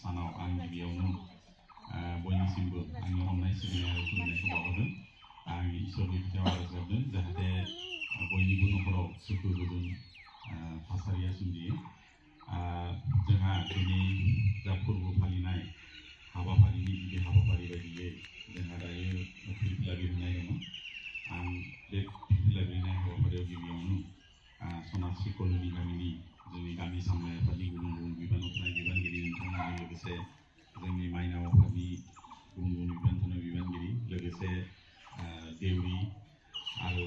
सानाव आं गिबियावनो बयनिसिमबो आंनि अननाय सिबिनाय खुलुमनायखौ बावहरदों आं इसोरनि खाथियाव आरज गाबदों जाहाथे बयनिबो नखराव सुखु गोजोन थासारिया सोमजियो जोंहा दिनै जा फोरबो फालिनाय हाबाफारिनि गिबि हाबाफारि बायदियै जोंहा दायो फिरफिला बिरहोनाय दङ आं बे फिरफिला बिरहोनाय हाबाफारियाव गिबियावनो सनास्रि कलनि गामिनि जोंनि गामि सामलाय आफादनि गुबुन गुबुन बिबानाव थानाय बिबानगिरि नोंथांमोनजों लोगोसे जोंनि माइनाव आफादनि गुबुन गुबुन बिबान थानाय बिबानगिरि लोगोसे देउरि आरो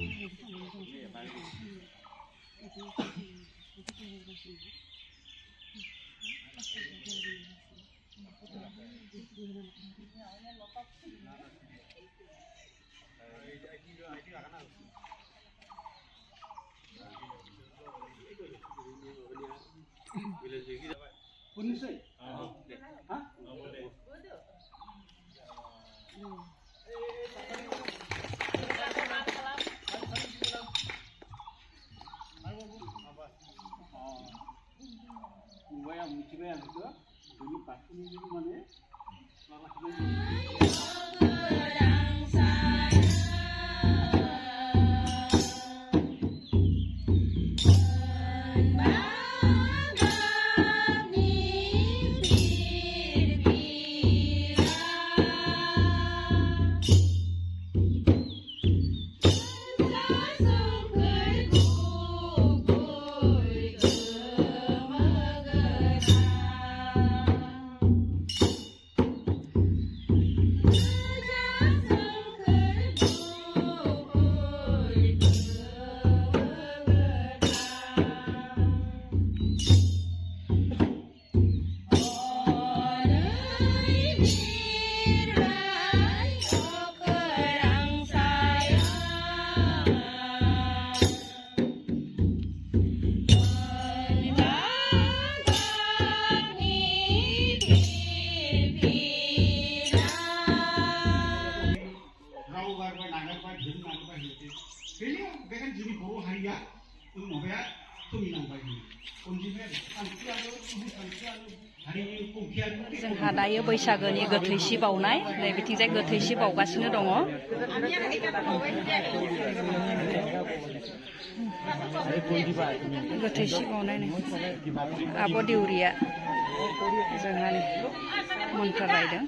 जोंहा दायो बैसागोनि गोथैसि बावनाय नै बिथिंजाय गोथैसि बावगासिनो दङ गोथैसि बावनाय नै आब' देउरिया जोंहा मन्त्र रायदों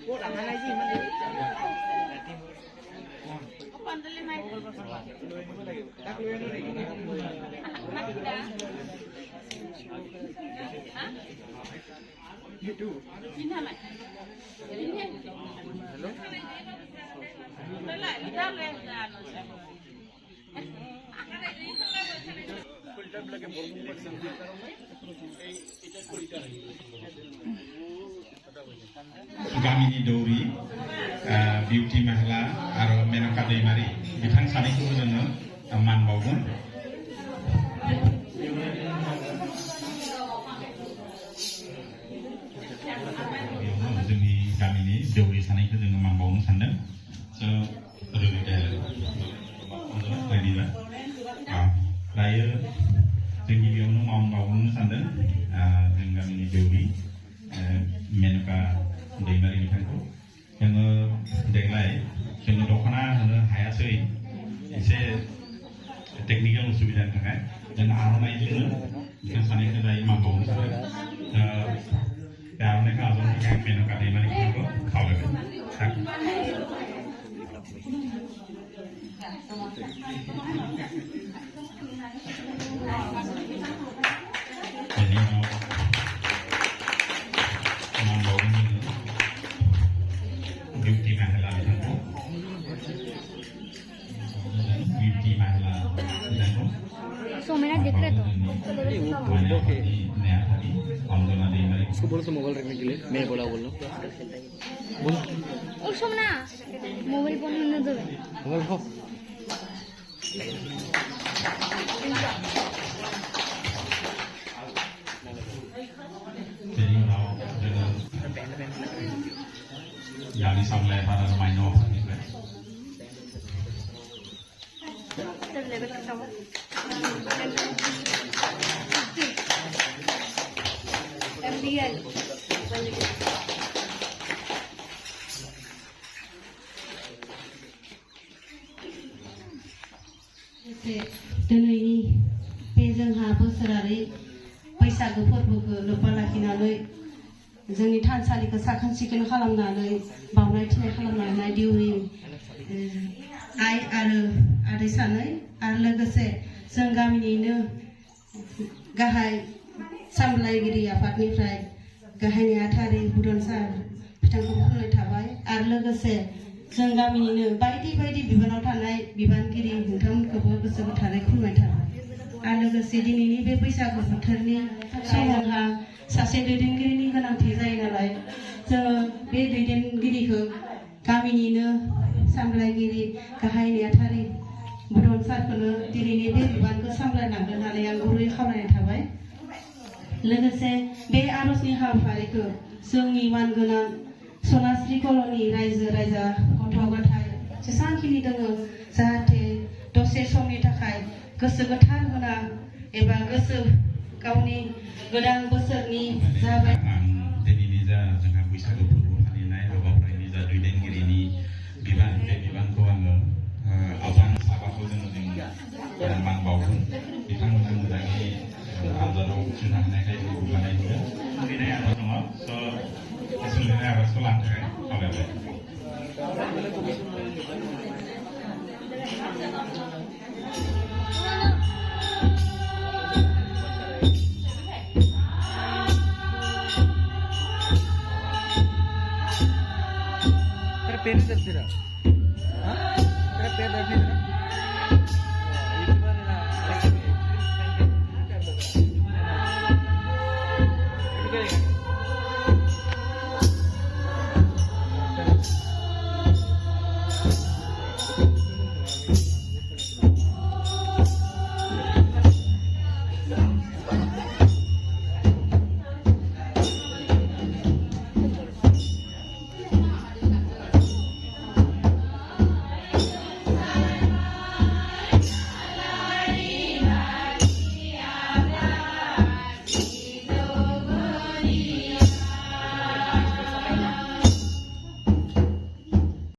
गामिनि दौरि बिउटि महिला आरो मेनका दैमारि बिथां सानैखौबो जोङो मान बावगोन जोंनि गामिनि दौरि सानैखौ जोङो मान बावनो सानदों दायो जों गिबियावनो मान बावनो सानदों जों गामिनि दौरि मेनका दैमारि बिथांखौ जोङो देग्लाय जोङो दख'ना होनो हायासै एसे टेकनिकेल उसुबिदानि थाखाय जों आर'नाइजोंनो बिथां सानैखौ दायो मान बावनो सानदों बे आर'नाइखौ आजावनो थाखाय मेनका दैमारि बिथांखौ खावलायबाय बिउटि महिला बिथांखौ बिउटि महिला बिथांखौ सोमेना डिक्रेटो न्यायाधीश अंजना दैमारि उसको बोलो तो मोबाइल रखने के लिए मैं बोला बोलो बोलो ओ सोमना मोबाइल फोन न दे मोबाइल को गामि सामलाय आफाद आरो माइनाव आफादनिफ्राय MDL दिनैनि बे जोंहा बोसोरारि बैसागो फोरबोखौ लोब्बा लाखिनानै जोंनि थानसालिखौ साखोन सिखोन खालामनानै बावनाय थिनाय खालामनानै दिउरि आइ आरो आदै सानै आरो लोगोसे जों गामिनिनो गाहाय सामलायगिरि आफादनिफ्राय गाहाय नेहाथारि बुदन सार बिथांखौ खुलुमनाय थाबाय आरो लोगोसे जों गामिनिनो बायदि बायदि बिबानाव थानाय बिबानगिरि नोंथांमोनखौबो गोसो गोथारै खुलुमनाय थाबाय आरो लोगोसे दिनैनि बे बैसागु बोथोरनि समावहा सासे दैदेनगिरिनि गोनांथि जायो नालाय जोङो बे दैदेनगिरिखौ गामिनिनो सामलायगिरि गाहाय नेहाथारि बुदन सारखौनो दिनैनि बे बिबानखौ सामलायलांनो होननानै आं गुरै खावलायनाय थाबाय लोगोसे बे आर'जनि हाबाफारिखौ जोंनि मानगोनां सनास्रि कल'नि रायजो राजा गथ' गथाय जेसांखिनि दङ जाहाथे दसे समनि थाखाय गोसो गोथार होना एबा गोसो गावनि गोदान बोसोरनि जाबाय दिनैनि जा जोंहा बैसागु फोरबो फालिनाय हाबाफारिनि जा दैदेनगिरिनि बिबान बे बिबानखौ आङो आजान साबाखौ जों मान बावगोन बिथांमोना मोजाङै आनजादाव उथ्रिनो हानायखाय बानायदों सोलिनाय आर'ज दङ स' सोलिनाय आर'जखौ लानो थाखाय खावलायबाय